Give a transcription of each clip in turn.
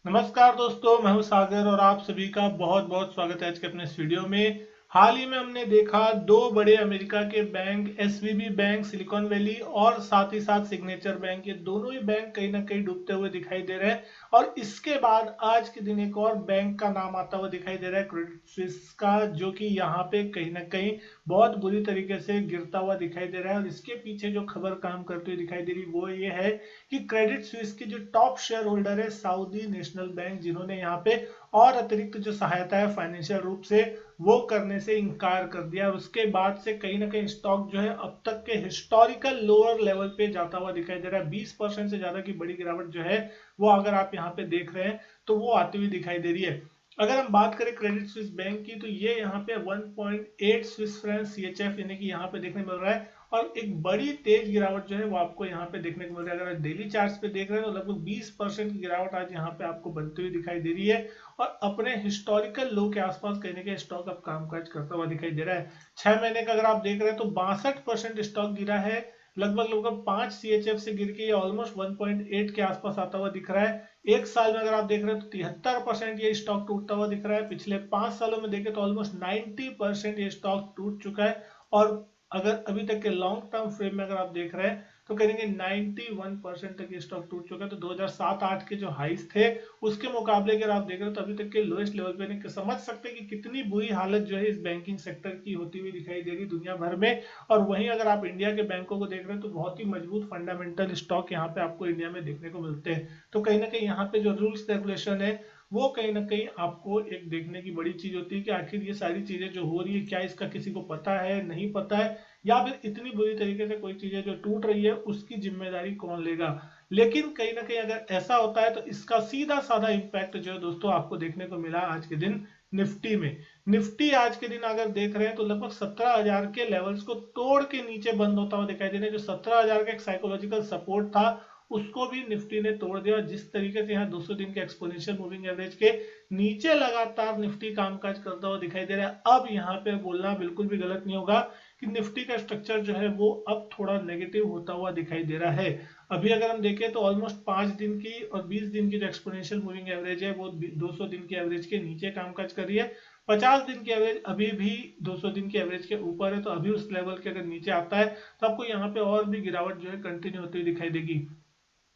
नमस्कार दोस्तों, मैं हूं सागर और आप सभी का बहुत बहुत स्वागत है आज के अपने इस वीडियो में। हाल ही में हमने देखा दो बड़े अमेरिका के bank SVB bank silicon valley और साथ ही साथ सिग्नेचर बैंक, ये दोनों ही बैंक कहीं ना कहीं डूबते हुए दिखाई दे रहे हैं। और इसके बाद आज के दिन एक और बैंक का नाम आता हुआ दिखाई दे रहा है, क्रेडिट स्विस का, जो कि यहाँ पे कहीं ना कहीं बहुत बुरी तरीके से गिरता हुआ दिखाई दे रहा है। और इसके पीछे जो खबर काम करती हुई दिखाई दे रही वो ये है कि क्रेडिट स्विस की जो टॉप शेयर होल्डर है सऊदी नेशनल बैंक, जिन्होंने यहाँ पे और अतिरिक्त जो सहायता है फाइनेंशियल रूप से वो करने से इनकार कर दिया। और उसके बाद से कहीं ना कहीं स्टॉक जो है अब तक के हिस्टोरिकल लोअर लेवल पे जाता हुआ दिखाई दे रहा है। 20% से ज्यादा की बड़ी गिरावट जो है वो अगर आप यहाँ पे देख रहे हैं तो वो आती हुई दिखाई दे रही है। अगर हम बात करें क्रेडिट स्विस बैंक की तो ये यहाँ पे 1.8 स्विस फ्रैंक CHF यानी कि यहाँ पे देखने मिल रहा है। और एक बड़ी तेज गिरावट जो है वो आपको यहाँ पे देखने को मिल रहा है। अगर आप डेली चार्ट्स पे देख रहे हैं तो लगभग 20% की गिरावट आज यहाँ पे आपको बनती हुई दिखाई दे रही है। और अपने हिस्टोरिकल लो के आसपास कहने के स्टॉक अब कामकाज करता हुआ दिखाई दे रहा है। 6 महीने का अगर आप देख रहे हैं तो 62% स्टॉक गिरा है। लगभग लगभग 5 CHF से गिर के ऑलमोस्ट 1.8 के आसपास आता हुआ दिख रहा है। एक साल में अगर आप देख रहे हैं तो 73% ये स्टॉक टूटता हुआ दिख रहा है। पिछले 5 सालों में देखें तो ऑलमोस्ट 90% ये स्टॉक टूट चुका है। और अगर अभी तक के लॉन्ग टर्म फ्रेम में अगर आप देख रहे हैं तो कहेंगे 91% तक ये स्टॉक टूट चुका है। तो 2007-8 के जो हाइस थे उसके मुकाबले अगर आप देख रहे हो तो अभी तक के लोएस्ट लेवल पे नहीं समझ सकते कि कितनी बुरी हालत जो है इस बैंकिंग सेक्टर की होती हुई दिखाई दे रही दुनिया भर में। और वहीं अगर आप इंडिया के बैंकों को देख रहे हैं तो बहुत ही मजबूत फंडामेंटल स्टॉक यहाँ पे आपको इंडिया में देखने को मिलते हैं। तो कहीं ना कहीं यहाँ पे जो रूल्स रेगुलेशन है वो कहीं ना कहीं आपको एक देखने की बड़ी चीज होती है कि आखिर ये सारी चीजें जो हो रही है क्या इसका किसी को पता है, नहीं पता है, या फिर इतनी बुरी तरीके से कोई चीजें जो टूट रही है उसकी जिम्मेदारी कौन लेगा। लेकिन कहीं ना कहीं अगर ऐसा होता है तो इसका सीधा साधा इम्पैक्ट जो है दोस्तों आपको देखने को मिला आज के दिन निफ्टी में। निफ्टी आज के दिन अगर देख रहे हैं तो लगभग 17,000 के लेवल्स को तोड़ के नीचे बंद होता हुआ दिखाई दे रहा है। जो 17,000 का एक साइकोलॉजिकल सपोर्ट था उसको भी निफ्टी ने तोड़ दिया। जिस तरीके से यहाँ 200 दिन के एक्सपोनेंशियल मूविंग एवरेज के नीचे लगातार निफ्टी कामकाज करता हुआ दिखाई दे रहा है, अब यहाँ पे बोलना बिल्कुल भी गलत नहीं होगा कि निफ्टी का स्ट्रक्चर जो है वो अब थोड़ा नेगेटिव होता हुआ दिखाई दे रहा है। अभी अगर हम देखें तो ऑलमोस्ट 5 दिन की और 20 दिन की जो एक्सपोनेंशियल मूविंग एवरेज है वो 200 दिन की एवरेज के नीचे कामकाज कर रही है। 50 दिन की एवरेज अभी भी 200 दिन की एवरेज के ऊपर है। तो अभी उस लेवल के अगर नीचे आता है तो आपको यहाँ पे और भी गिरावट जो है कंटिन्यू होती हुई दिखाई देगी।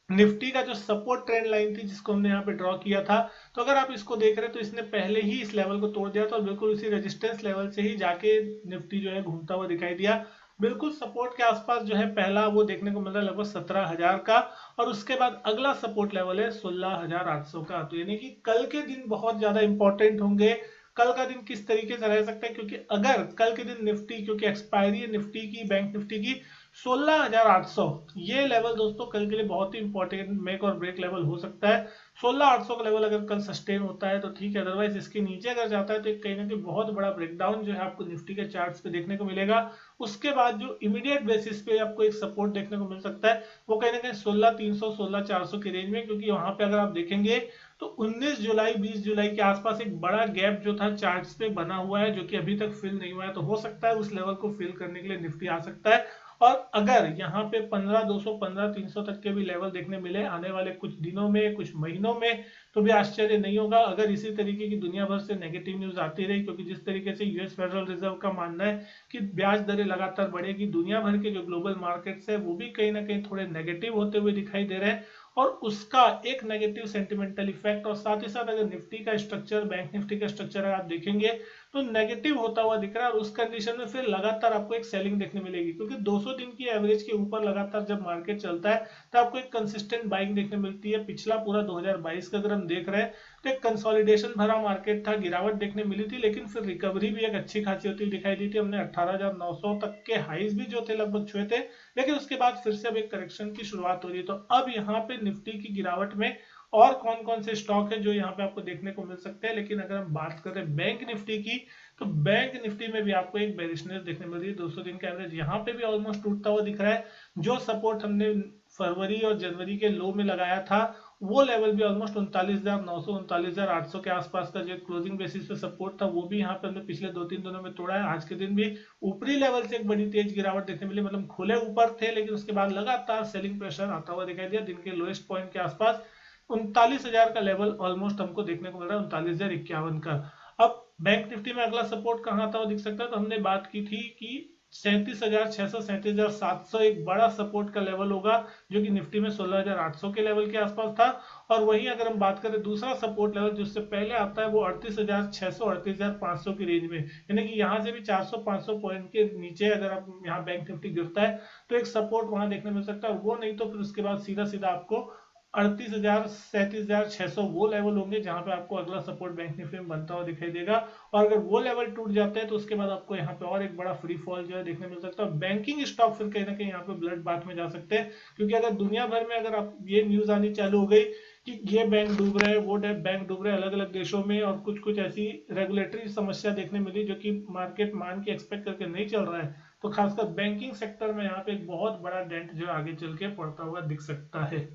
निफ्टी का जो सपोर्ट ट्रेंड लाइन थी जिसको हमने यहाँ पे ड्रॉ किया था, तो अगर आप इसको देख रहे हैं तो इसने पहले ही इस लेवल को तोड़ दिया था और बिल्कुल उसी रेजिस्टेंस लेवल से ही जाके निफ्टी जो है घूमता हुआ दिखाई दिया। बिल्कुल सपोर्ट के आसपास जो है पहला वो देखने को मिल रहा है लगभग 17,000 का। और उसके बाद अगला सपोर्ट लेवल है 16,800 का। तो यानी कि कल के दिन बहुत ज्यादा इंपॉर्टेंट होंगे। कल का दिन किस तरीके से रह सकता है, क्योंकि अगर कल के दिन निफ्टी, क्योंकि एक्सपायरी है निफ्टी की, बैंक निफ्टी की 16,800, ये लेवल दोस्तों कल के लिए बहुत ही इंपॉर्टेंट मेक और ब्रेक लेवल हो सकता है। 16,800 का लेवल अगर कल सस्टेन होता है तो ठीक है, अदरवाइज इसके नीचे अगर जाता है तो कहीं ना कहीं बहुत बड़ा ब्रेकडाउन जो है आपको निफ्टी के चार्ट्स पे देखने को मिलेगा। उसके बाद जो इमीडिएट बेसिस पे आपको एक सपोर्ट देखने को मिल सकता है वो कहीं ना कहीं 16,300 16,400 की रेंज में, क्योंकि वहां पे अगर आप देखेंगे तो 19 जुलाई 20 जुलाई के आसपास एक बड़ा गैप जो था चार्ट्स पे बना हुआ है जो कि अभी तक फिल नहीं हुआ है। तो हो सकता है उस लेवल को फिल करने के लिए निफ्टी आ सकता है। और अगर यहाँ पे 15,200 15,300 तक के भी लेवल देखने मिले आने वाले कुछ दिनों में, कुछ महीनों में, तो भी आश्चर्य नहीं होगा अगर इसी तरीके की दुनिया भर से नेगेटिव न्यूज आती रही। क्योंकि जिस तरीके से यूएस फेडरल रिजर्व का मानना है कि ब्याज दरें लगातार बढ़ेगी, दुनिया भर के जो ग्लोबल मार्केट्स है वो भी कहीं ना कहीं थोड़े नेगेटिव होते हुए दिखाई दे रहे हैं। और उसका एक नेगेटिव सेंटिमेंटल इफेक्ट, और साथ ही साथ अगर निफ्टी का स्ट्रक्चर, बैंक निफ्टी का स्ट्रक्चर अगर आप देखेंगे तो नेगेटिव होता हुआ दिख रहा है। और उस कंडीशन में फिर लगातार आपको एक सेलिंग देखने मिलेगी, क्योंकि 200 दिन की एवरेज के ऊपर लगातार जब मार्केट चलता है तो आपको एक कंसिस्टेंट बाइंग देखने मिलती है। पिछला पूरा 2022 का अगर हम देख रहे हैं तो एक कंसोलिडेशन भरा मार्केट था, गिरावट देखने मिली थी, लेकिन फिर रिकवरी भी एक अच्छी खासी होती दिखाई दी थी। हमने 18,900 तक के हाईज भी जो थे लगभग छुए थे, लेकिन उसके बाद फिर से अब एक करेक्शन की शुरुआत हो रही है। तो अब यहाँ पे निफ्टी की गिरावट में और कौन कौन से स्टॉक है जो यहाँ पे आपको देखने को मिल सकते हैं। लेकिन अगर हम बात करें बैंक निफ्टी की तो बैंक निफ्टी में भी आपको एक बेरिशनेस देखने मिल रही है। 200 दिन का एवरेज यहाँ पे भी ऑलमोस्ट टूटता हुआ दिख रहा है। जो सपोर्ट हमने फरवरी और जनवरी के लो में लगाया था वो लेवल भी ऑलमोस्ट 39,900 39,800 के आसपास का जो क्लोजिंग बेसिस पे सपोर्ट था वो भी यहाँ पे हमने पिछले 2-3 दिनों में तोड़ा है। आज के दिन भी ऊपरी लेवल से एक बड़ी तेज गिरावट देखने मिली, मतलब खुले ऊपर थे लेकिन उसके बाद लगातार सेलिंग प्रेशर आता हुआ दिखाई दिया दिन के लोएस्ट पॉइंट के आसपास 39,000 का लेवल ऑलमोस्ट हमको देखने को मिल रहा है, 39,051 का। अब बैंक निफ्टी में अगला सपोर्ट कहाँ आता हुआ दिख सकता है, तो हमने बात की थी कि 37,600 37,700 एक बड़ा सपोर्ट का लेवल होगा, जो कि निफ्टी में 16,800 के लेवल के आसपास था। और वहीं अगर हम बात करें दूसरा सपोर्ट लेवल जो उससे पहले आता है, वो 38,600 38,500 की रेंज में, यानी कि यहाँ से भी 400-500 पॉइंट के नीचे अगर आप यहाँ बैंक निफ्टी गिरता है तो एक सपोर्ट वहां देखने मिल सकता है। वो नहीं तो फिर उसके बाद सीधा सीधा आपको 38,000 37,600 वो लेवल होंगे जहां पे आपको अगला सपोर्ट बैंक निफ्टी में बनता हुआ दिखाई देगा। और अगर वो लेवल टूट जाता है तो उसके बाद आपको यहाँ पे और एक बड़ा फ्री फॉल जो है देखने मिल सकता है। बैंकिंग स्टॉक फिर कहीं ना कहीं यहाँ पे ब्लड बाथ में जा सकते हैं, क्योंकि अगर दुनिया भर में अगर आप ये न्यूज आनी चालू हो गई कि ये बैंक डूब रहे हैं, वो बैंक डूब रहे हैं अलग अलग देशों में, और कुछ कुछ ऐसी रेगुलेटरी समस्या देखने मिली जो कि मार्केट मान के एक्सपेक्ट करके नहीं चल रहा है, तो खासकर बैंकिंग सेक्टर में यहाँ पे एक बहुत बड़ा डेंट जो आगे चल के पड़ता हुआ दिख सकता है।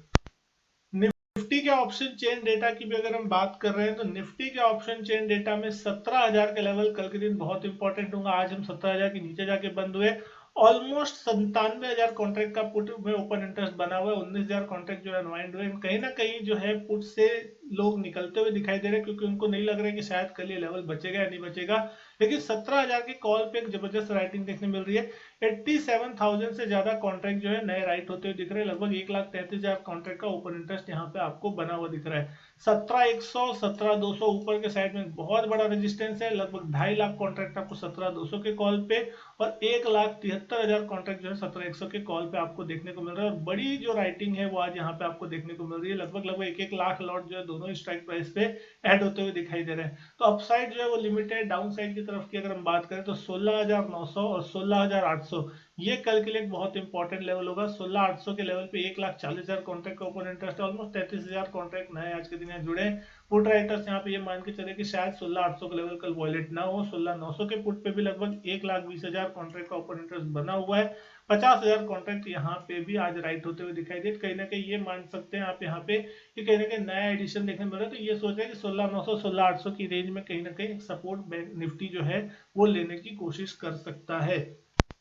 निफ्टी के ऑप्शन चेन डेटा की भी अगर हम बात कर रहे हैं, तो निफ्टी के ऑप्शन चेन डेटा में 17,000 का लेवल कल के दिन बहुत इंपॉर्टेंट होगा। आज हम 17,000 के नीचे जाके बंद हुए। ऑलमोस्ट 97,000 कॉन्ट्रैक्ट का पुट में ओपन इंटरेस्ट बना हुआ है, 19,000 कॉन्ट्रैक्ट जो है अनवाइंड हुए। कहीं ना कहीं जो है पुट से लोग निकलते हुए दिखाई दे रहे हैं, क्योंकि उनको नहीं लग रहा है कि शायद कल ये लेवल बचेगा या नहीं बचेगा। लेकिन 17,000 के कॉल पे एक जबरदस्त राइटिंग देखने मिल रही है। 87,000 से ज्यादा कॉन्ट्रैक्ट जो है नए राइट होते हुए दिख रहे हैं। लगभग 1,33,000 कॉन्ट्रैक्ट का ओपन इंटरेस्ट यहाँ पे आपको बना हुआ दिख रहा है। 17,100 17,200 ऊपर के साइड में बहुत बड़ा रेजिस्टेंस है। लगभग 2.5 लाख कॉन्ट्रैक्ट आपको 17,200 के कॉल पे, और 1,73,000 कॉन्ट्रैक्ट जो है 17,100 के कॉल पे आपको देखने को मिल रहा है। और बड़ी जो राइटिंग है वो आज यहाँ पे आपको देखने को मिल रही है। लगभग लगभग 1-1 लाख लॉट जो है दोनों स्ट्राइक प्राइस पे ऐड होते हुए दिखाई दे रहे हैं। तो अपसाइड जो है वो लिमिटेड, डाउन साइड की तरफ की अगर हम बात करें तो 16,900 और 16,800 ये कल के लिए एक बहुत इंपॉर्टेंट लेवल होगा। 16,800 के लेवल पे 1,40,000 कॉन्ट्रैक्ट का ओपन इंटरेस्ट है। ऑलमोस्ट 33,000 कॉन्ट्रैक्ट नए आज के दिन जुड़े। पुट राइटर्स यहाँ पे ये मान के चले कि शायद 16,800 का लेवल कल वॉलेट ना हो। 16,900 के पुट पे भी लगभग 1,20,000 कॉन्ट्रैक्ट का ओपन इंटरेस्ट बना हुआ है। 50,000 कॉन्ट्रैक्ट यहाँ पे भी आज राइट होते हुए दिखाई दे। कहीं ना कहीं ये मान सकते हैं आप यहाँ पे कि कहीं ना कहीं नया एडिशन देखने मिल रहा है। तो ये सोच रहे हैं कि 16,900 16,800 की रेंज में कहीं ना कहीं सपोर्ट बैंक निफ्टी जो है वो लेने की कोशिश कर सकता है।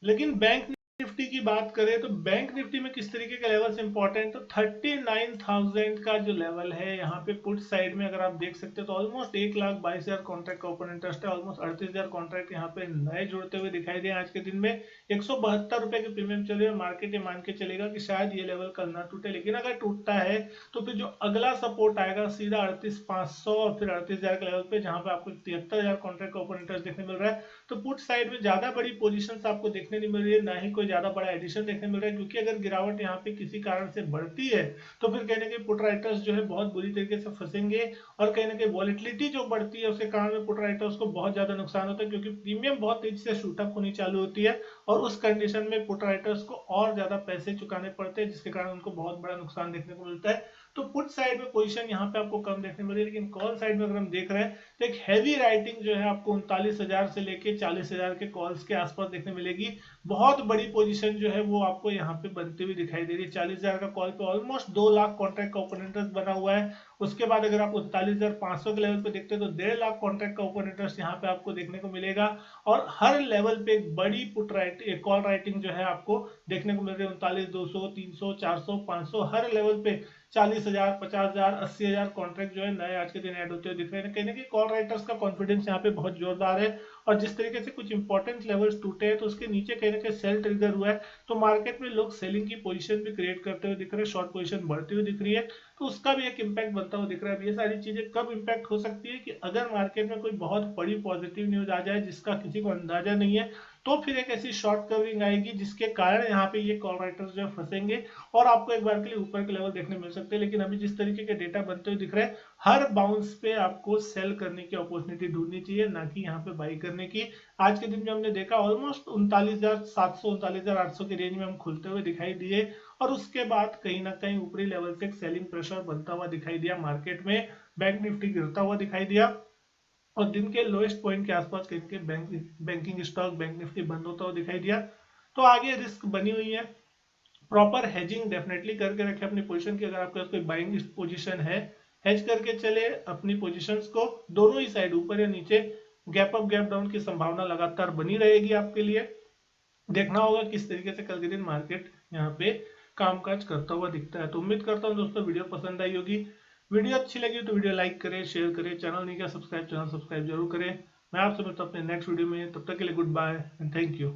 लेकिन बैंक निफ्टी की बात करें तो बैंक निफ्टी में किस तरीके के लेवल्स इंपॉर्टेंट, तो 39,000 का जो लेवल है यहाँ पे पुट साइड में अगर आप देख सकते हो तो ऑलमोस्ट 1,22,000 कॉन्ट्रैक्ट का ओपन इंटरेस्ट है। ऑलमोस्ट 38,000 कॉन्ट्रैक्ट यहाँ पे नए जुड़ते हुए दिखाई दे आज के दिन में। 172 रुपए के प्रीमियम चल रहे हैं। मार्केट ये मान के चलेगा कि शायद ये लेवल कल ना टूटे, लेकिन अगर टूटता है तो फिर जो अगला सपोर्ट आएगा सीधा 38,500 और फिर 38,000 के लेवल पे, जहां पे आपको 73,000 कॉन्ट्रैक्ट का ओपन इंटरेस्ट देखने मिल रहा है। तो पुट साइड में ज्यादा बड़ी पोजीशंस आपको देखने नहीं मिल रही है, ना ही कोई ज्यादा बड़ा एडिशन देखने मिल रहा है, क्योंकि अगर गिरावट यहाँ पे किसी कारण से बढ़ती है तो फिर कहीं ना कहीं पुट राइटर्स जो है बहुत बुरी तरीके से फंसेंगे। और कहीं ना कहीं वॉलिटिलिटी जो बढ़ती है उसके कारण पुट राइटर्स को बहुत ज्यादा नुकसान होता है, क्योंकि प्रीमियम बहुत तेजी से शूटअप होनी चालू होती है, और उस कंडीशन में पुट राइटर्स को और ज्यादा पैसे चुकाने पड़ते हैं, जिसके कारण उनको बहुत बड़ा नुकसान देखने को मिलता है। तो पुट साइड में पोजीशन यहाँ पे आपको कम देखने मिल रही है। लेकिन कॉल साइड में अगर हम देख रहे हैं तो एक हैवी राइटिंग जो है आपको 39,000 से लेके 40,000 के कॉल्स के आसपास देखने मिलेगी। बहुत बड़ी पोजीशन जो है वो आपको यहाँ पे बनती हुई दिखाई दे रही है। 40,000 का कॉल पे ऑलमोस्ट 2 लाख कॉन्ट्रैक्ट का ओपन इंटरेस्ट बना हुआ है। उसके बाद अगर आप 39,500 के लेवल पे देखते हैं तो 1.5 लाख कॉन्ट्रैक्ट का ओपन इंटरेस्ट यहाँ पे आपको देखने को मिलेगा। और हर लेवल पे एक बड़ी पुट राइटिंग कॉल राइटिंग जो है आपको देखने को मिल रही है। 39,200 300 400 500 हर लेवल पे 40,000 50,000 80,000 कॉन्ट्रैक्ट जो है नए आज के दिन ऐड होते हुए दिख रहे हैं। कहीं ना कहीं कॉल राइटर्स का कॉन्फिडेंस यहाँ पे बहुत जोरदार है। और जिस तरीके से कुछ इंपॉर्टेंट लेवल्स टूटे हैं तो उसके नीचे कहीं ना कहीं सेल ट्रिगर हुआ है, तो मार्केट में लोग सेलिंग की पोजीशन भी क्रिएट करते हुए दिख रहे हैं, शॉर्ट पोजीशन बढ़ती हुई दिख रही है, तो उसका भी एक इम्पैक्ट बनता हुआ दिख रहा है। ये सारी चीजें कब इम्पैक्ट हो सकती है कि अगर मार्केट में कोई बहुत बड़ी पॉजिटिव न्यूज आ जाए जिसका किसी को अंदाजा नहीं है, तो फिर एक ऐसी शॉर्ट कवरिंग आएगी जिसके कारण यहाँ पे ये कॉल राइटर्स जो फंसेंगे और आपको एक बार के लिए ऊपर के लेवल देखने मिल सकते हैं। लेकिन अभी जिस तरीके के डेटा बनते हुए दिख रहे हैं, हर बाउंस पे आपको सेल करने की अपॉर्चुनिटी ढूंढनी चाहिए, ना कि यहाँ पे बाई करने की। आज के दिन में हमने देखा ऑलमोस्ट 39,700 39,800 की रेंज में हम खुलते हुए दिखाई दिए, और उसके बाद कहीं ना कहीं ऊपरी लेवल से एक सेलिंग प्रेशर बनता हुआ दिखाई दिया मार्केट में। बैंक निफ्टी गिरता हुआ दिखाई दिया, और दिन के लोएस्ट पॉइंट के आसपास कहीं के बैंकिंग स्टॉक बैंक निफ्टी बंद होता हुआ दिखाई दिया। तो आगे रिस्क बनी हुई है। प्रॉपर हेजिंग डेफिनेटली करके रखें अपनी पोजीशन की। अगर आपके पास कोई बाइंग पोजीशन है, हेज करके चले अपनी पोजीशंस को, दोनों ही साइड ऊपर या नीचे गैप अप गैप डाउन की संभावना लगातार बनी रहेगी आपके लिए। देखना होगा किस तरीके से कल के दिन मार्केट यहाँ पे कामकाज करता हुआ दिखता है। तो उम्मीद करता हूँ दोस्तों वीडियो पसंद आई होगी। वीडियो अच्छी लगी तो वीडियो लाइक करें, शेयर करें, चैनल नहीं किया सब्सक्राइब, चैनल सब्सक्राइब जरूर करें। मैं आपसे मिलता हूं अपने नेक्स्ट वीडियो में, तब तक के लिए goodbye and thank you.